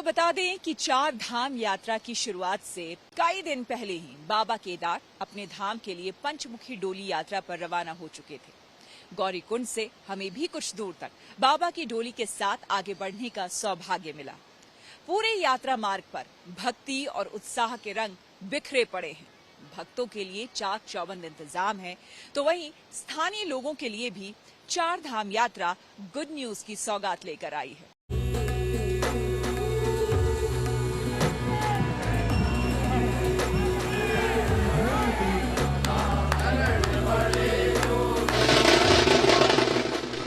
बता दें कि चार धाम यात्रा की शुरुआत से कई दिन पहले ही बाबा केदार अपने धाम के लिए पंचमुखी डोली यात्रा पर रवाना हो चुके थे। गौरीकुंड से हमें भी कुछ दूर तक बाबा की डोली के साथ आगे बढ़ने का सौभाग्य मिला। पूरे यात्रा मार्ग पर भक्ति और उत्साह के रंग बिखरे पड़े हैं। भक्तों के लिए चाक चौबंद इंतजाम है, तो वहीं स्थानीय लोगों के लिए भी चार धाम यात्रा गुड न्यूज की सौगात लेकर आई है।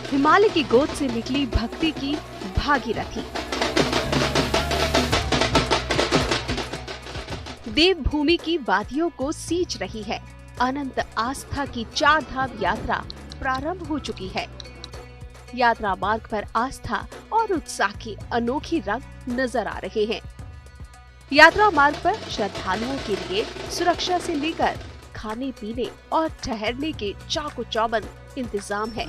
हिमालय की गोद से निकली भक्ति की भागीरथी, देवभूमि की वादियों को सींच रही है। अनंत आस्था की चार धाम यात्रा प्रारंभ हो चुकी है। यात्रा मार्ग पर आस्था और उत्साह के अनोखे रंग नजर आ रहे हैं। यात्रा मार्ग पर श्रद्धालुओं के लिए सुरक्षा से लेकर खाने पीने और ठहरने के चाको चौबंद इंतजाम है।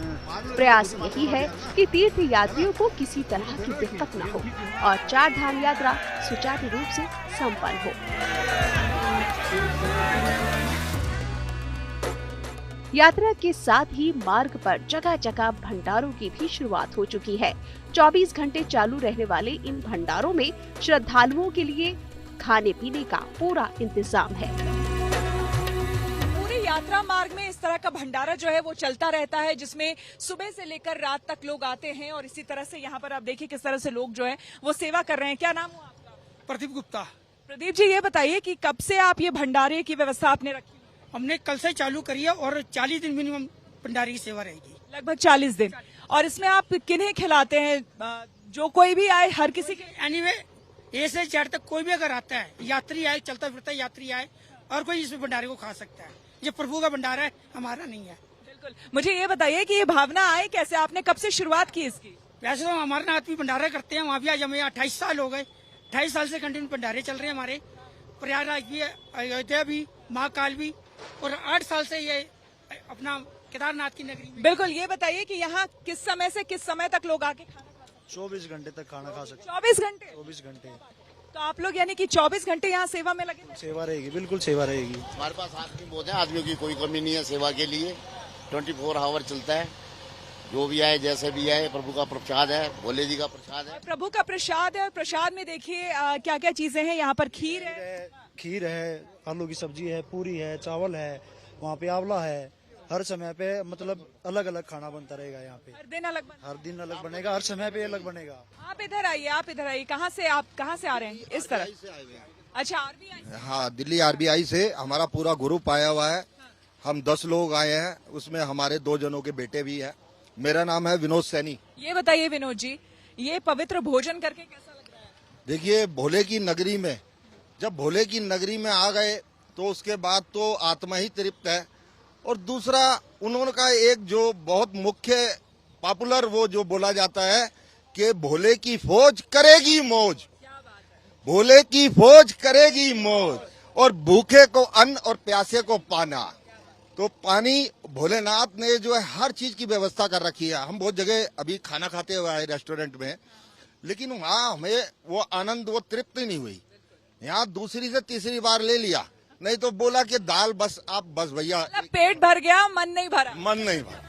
प्रयास यही है कि तीर्थ यात्रियों को किसी तरह की दिक्कत न हो और चार धाम यात्रा सुचारू रूप से संपन्न हो। यात्रा के साथ ही मार्ग पर जगह जगह भंडारों की भी शुरुआत हो चुकी है। 24 घंटे चालू रहने वाले इन भंडारों में श्रद्धालुओं के लिए खाने पीने का पूरा इंतजाम है। यात्रा मार्ग में इस तरह का भंडारा जो है वो चलता रहता है, जिसमें सुबह से लेकर रात तक लोग आते हैं और इसी तरह से यहाँ पर आप देखिए किस तरह से लोग जो है वो सेवा कर रहे हैं। क्या नाम हुआ आपका? प्रदीप गुप्ता। प्रदीप जी, ये बताइए कि कब से आप ये भंडारे की व्यवस्था आपने रखी? हमने कल से चालू करी है और 40 दिन मिनिमम भंडारे की सेवा रहेगी। लगभग 40 दिन। और इसमें आप किन्हें खिलाते हैं? जो कोई भी आए, हर किसी के? एनीवे ए से जेड तक कोई भी अगर आता है, यात्री आए, चलता फिरता यात्री आए, और कोई इस भंडारे को खा सकता है। ये प्रभु का भंडारा है, हमारा नहीं है। बिल्कुल। मुझे ये बताइए कि ये भावना आई कैसे, आपने कब से शुरुआत की इसकी? वैसे तो हमारे नाथ भी भंडारा करते हैं, वहाँ भी आज हमें 28 साल हो गए। 28 साल से कंटिन्यू भंडारे चल रहे हैं हमारे। प्रयागराज भी, अयोध्या भी, महाकाल भी, और 8 साल से ये अपना केदारनाथ की नगरी में। बिल्कुल। ये बताइए कि यहाँ किस समय से किस समय तक लोग आके खाना खा सकते? 24 घंटे तक खाना खा सकते। 24 घंटे? 24 घंटे। तो आप लोग यानी कि 24 घंटे यहाँ सेवा में लगे? सेवा रहेगी, बिल्कुल सेवा रहेगी। हमारे पास आदमी बहुत है, आदमियों की कोई कमी नहीं है सेवा के लिए। 24 आवर चलता है। जो भी आए, जैसे भी आए, प्रभु का प्रसाद है, भोले जी का प्रसाद है। प्रभु का प्रसाद है और प्रसाद में देखिए क्या क्या चीजें हैं यहाँ पर। खीर है, आलू की सब्जी है, पूरी है, चावल है, वहाँ पे आंवला है। हर समय पे मतलब अलग अलग खाना बनता रहेगा यहाँ पे। हर दिन अलग बनेगा, हर समय पे अलग बनेगा। आप इधर आइए। कहाँ से आ रहे हैं? इस तरह से आए हैं। अच्छा, आरबीआई? हाँ, दिल्ली आरबीआई से हमारा पूरा ग्रुप आया हुआ है। हम 10 लोग आए हैं, उसमें हमारे 2 जनों के बेटे भी हैं। मेरा नाम है विनोद सैनी। ये बताइए विनोद जी, ये पवित्र भोजन करके कैसा लग रहा है? देखिए, भोले की नगरी में, जब भोले की नगरी में आ गए तो उसके बाद तो आत्मा ही तृप्त है। और दूसरा, उन्होंने का एक जो बहुत मुख्य पॉपुलर वो जो बोला जाता है कि भोले की फौज करेगी मौज। भोले की फौज करेगी मौज, और भूखे को अन्न और प्यासे को पाना। तो पानी भोलेनाथ ने जो है हर चीज की व्यवस्था कर रखी है। हम बहुत जगह अभी खाना खाते हुए आए रेस्टोरेंट में, लेकिन वहाँ हमें वो आनंद, वो तृप्ति नहीं हुई। यहाँ दूसरी से तीसरी बार ले लिया, नहीं तो बोला कि दाल बस भैया। पेट भर गया, मन नहीं भरा।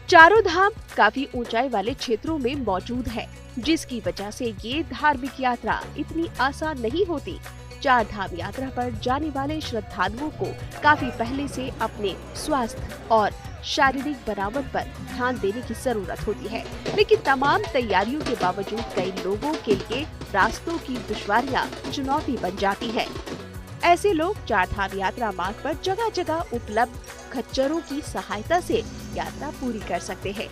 चारों धाम काफी ऊंचाई वाले क्षेत्रों में मौजूद है, जिसकी वजह से ये धार्मिक यात्रा इतनी आसान नहीं होती। चार धाम यात्रा पर जाने वाले श्रद्धालुओं को काफी पहले से अपने स्वास्थ्य और शारीरिक बनावट पर ध्यान देने की जरूरत होती है, लेकिन तमाम तैयारियों के बावजूद कई लोगों के लिए रास्तों की दुश्वारियां चुनौती बन जाती है। ऐसे लोग चार धाम यात्रा मार्ग पर जगह जगह उपलब्ध खच्चरों की सहायता से यात्रा पूरी कर सकते हैं।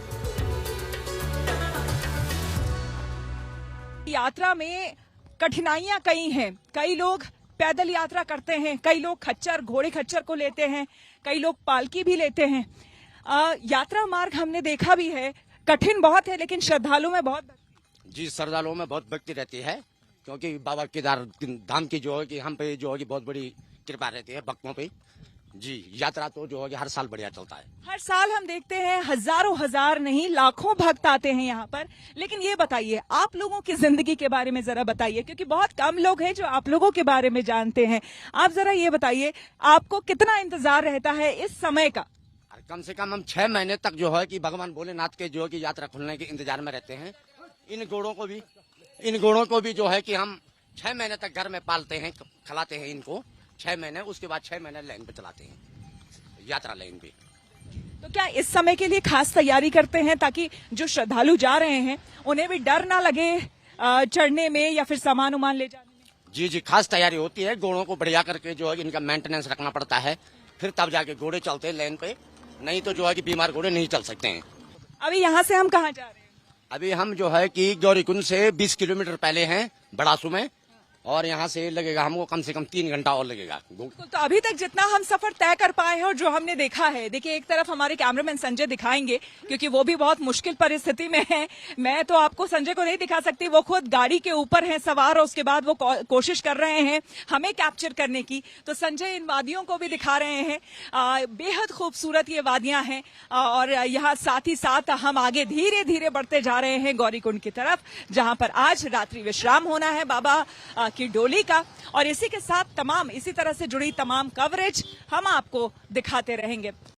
यात्रा में कठिनाइयां कई हैं। कई लोग पैदल यात्रा करते हैं, कई लोग खच्चर, घोड़े खच्चर को लेते हैं, कई लोग पालकी भी लेते हैं। यात्रा मार्ग हमने देखा भी है, कठिन बहुत है, लेकिन श्रद्धालुओं में बहुत भक्ति रहती है, क्योंकि बाबा केदार धाम की जो है कि हम पे जो है कि बहुत बड़ी कृपा रहती है भक्तों पे। जी यात्रा तो जो है कि हर साल बढ़िया चलता है। हर साल हम देखते हैं हजारों हजार नहीं लाखों भक्त आते हैं यहाँ पर। लेकिन ये बताइए, आप लोगों की जिंदगी के बारे में जरा बताइए, क्योंकि बहुत कम लोग हैं जो आप लोगों के बारे में जानते हैं। आप जरा ये बताइए, आपको कितना इंतजार रहता है इस समय का? कम से कम हम 6 महीने तक जो है कि भगवान भोलेनाथ के जो है कि यात्रा खुलने के इंतजार में रहते हैं। इन घोड़ों को भी जो है कि हम 6 महीने तक घर में पालते हैं, खिलाते हैं इनको 6 महीने, उसके बाद 6 महीने लाइन पे चलाते हैं, यात्रा लाइन पे। तो क्या इस समय के लिए खास तैयारी करते हैं ताकि जो श्रद्धालु जा रहे हैं उन्हें भी डर ना लगे चढ़ने में या फिर सामान उमान ले जाने में? जी खास तैयारी होती है। घोड़ों को बढ़िया करके जो है इनका मेंटेनेंस रखना पड़ता है, फिर तब जाके घोड़े चलते हैं लाइन पे, नहीं तो जो है कि बीमार घोड़े नहीं चल सकते हैं। अभी यहाँ से हम कहाँ जा रहे हैं? अभी हम जो है कि गौरीकुंड से 20 किलोमीटर पहले हैं बड़ासू में, और यहाँ से लगेगा हमको कम से कम 3 घंटा और लगेगा। तो अभी तक जितना हम सफर तय कर पाए हैं और जो हमने देखा है, देखिए एक तरफ हमारे कैमरामैन संजय दिखाएंगे क्योंकि वो भी बहुत मुश्किल परिस्थिति में है। मैं तो आपको संजय को नहीं दिखा सकती, वो खुद गाड़ी के ऊपर है सवार और उसके बाद वो कोशिश कर रहे हैं हमें कैप्चर करने की। तो संजय इन वादियों को भी दिखा रहे हैं। बेहद खूबसूरत ये वादियां हैं और यहाँ साथ ही साथ हम आगे धीरे धीरे बढ़ते जा रहे हैं गौरीकुंड की तरफ, जहां पर आज रात्रि विश्राम होना है बाबा की डोली का। और इसी के साथ इसी तरह से जुड़ी तमाम कवरेज हम आपको दिखाते रहेंगे।